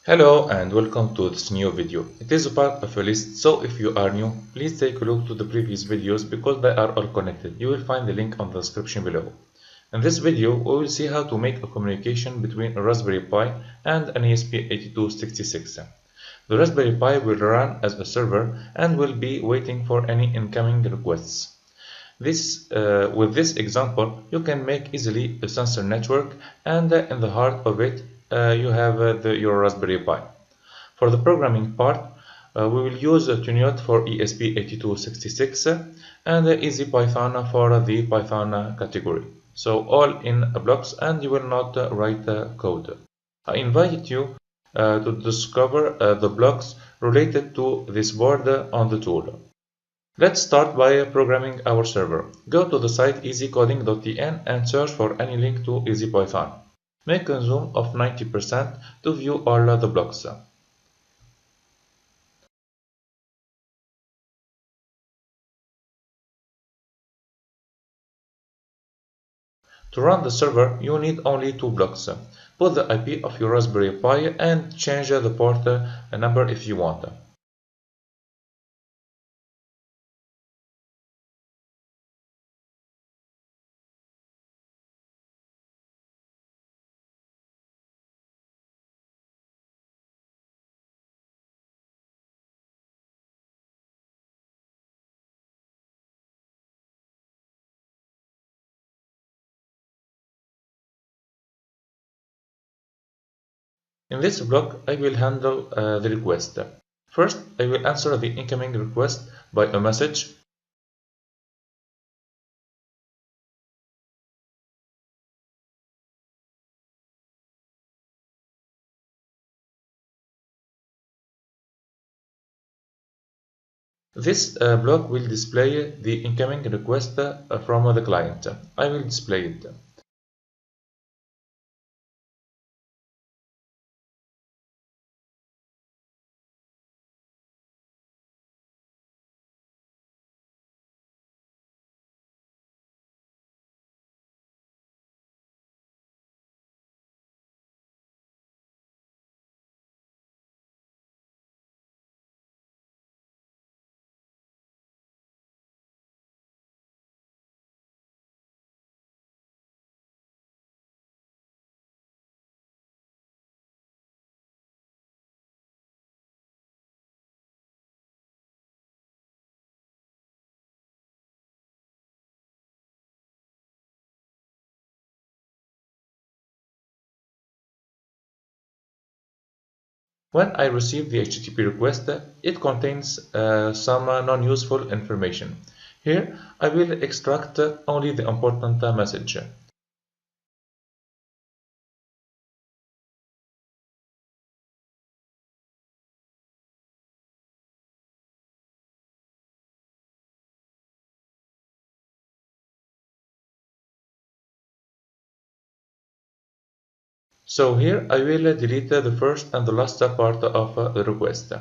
Hello and welcome to this new video. It is a part of a list, so if you are new, please take a look to the previous videos because they are all connected. You will find the link on the description below. In this video, we will see how to make a communication between a Raspberry Pi and an ESP8266. The Raspberry Pi will run as a server and will be waiting for any incoming requests. With this example, you can make easily a sensor network, and in the heart of it, you have your Raspberry Pi. For the programming part, we will use TUNIOT for ESP8266 and EasyPython for the Python category. So all in blocks, and you will not write code. I invite you to discover the blocks related to this board on the tool. Let's start by programming our server. Go to the site easycoding.tn and search for any link to EasyPython. Make a zoom of 90% to view all the blocks. To run the server, you need only two blocks. Put the IP of your Raspberry Pi and change the port number if you want. In this block, I will handle the request. First, I will answer the incoming request by a message. This block will display the incoming request from the client. I will display it. When I receive the HTTP request, it contains some non-useful information. Here, I will extract only the important message. So here I will delete the first and the last part of the request.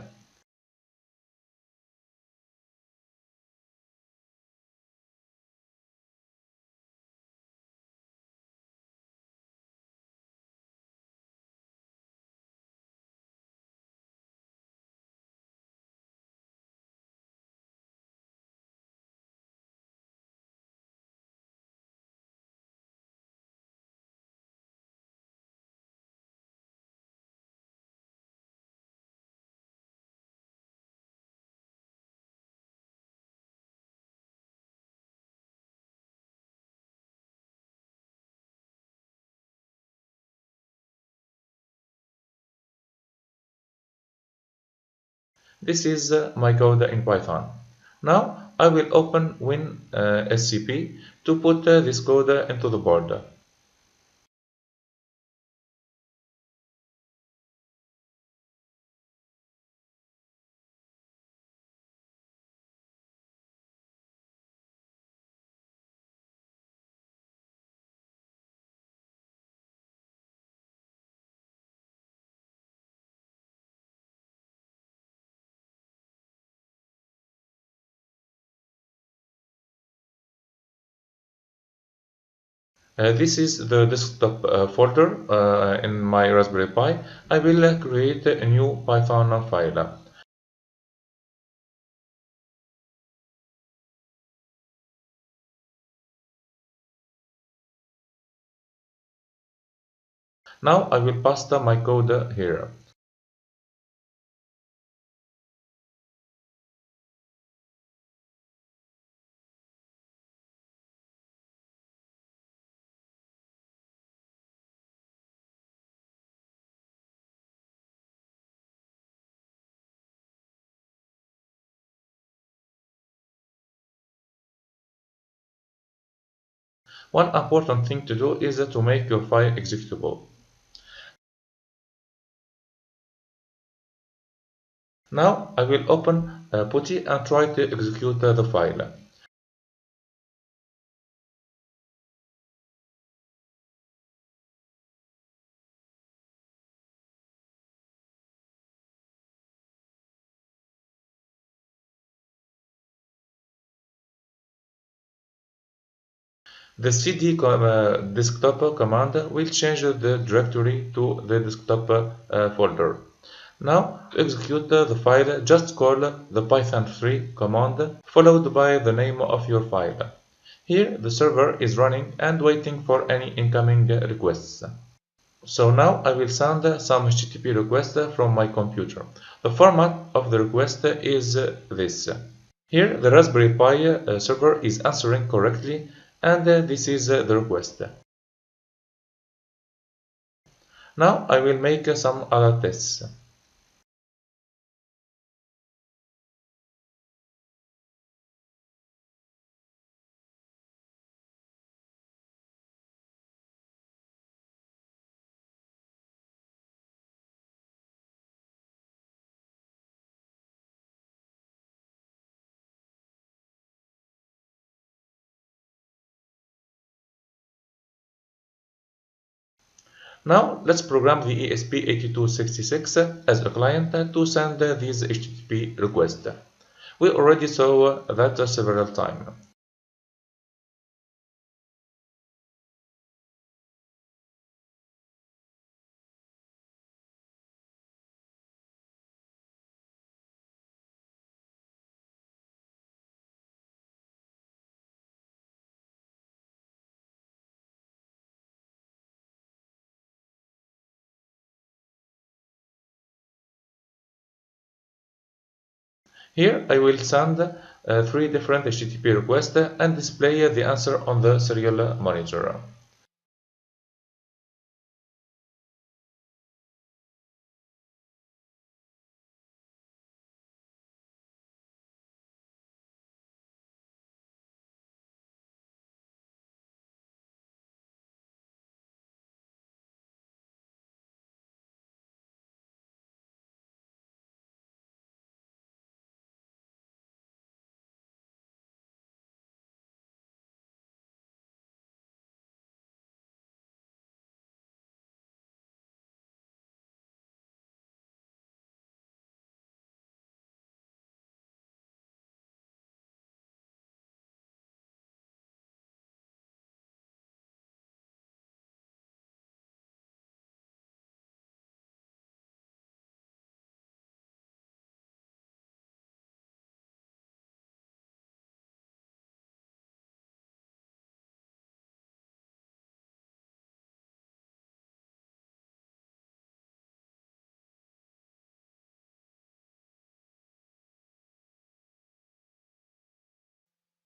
This is my code in Python. Now I will open WinSCP to put this code into the board. This is the desktop folder in my Raspberry Pi. I will create a new Python file. Now I will paste my code here. One important thing to do is to make your file executable. Now I will open PuTTY and try to execute the file. The cd desktop command will change the directory to the desktop folder. Now, to execute the file, just call the python3 command followed by the name of your file. Here, the server is running and waiting for any incoming requests. So now I will send some HTTP request from my computer. The format of the request is this. Here, the Raspberry Pi server is answering correctly, and this is the request. Now I will make some other tests. Now let's program the ESP8266 as a client to send these HTTP requests. We already saw that several times. Here I will send 3 different HTTP requests and display the answer on the serial monitor.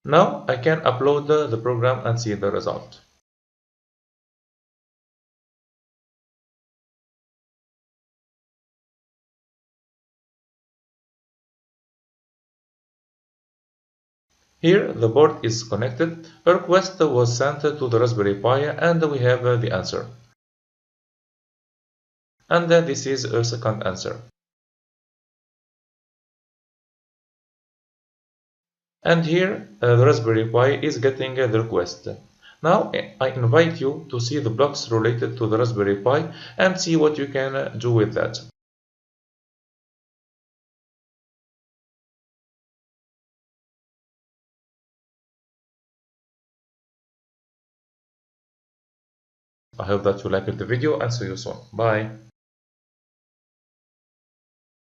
Now I can upload the program and see the result. Here the board is connected, a request was sent to the Raspberry Pi and we have the answer. And this is a second answer. And here the Raspberry Pi is getting the request. Now I invite you to see the blocks related to the Raspberry Pi and see what you can do with that. I hope that you liked the video and see you soon. Bye.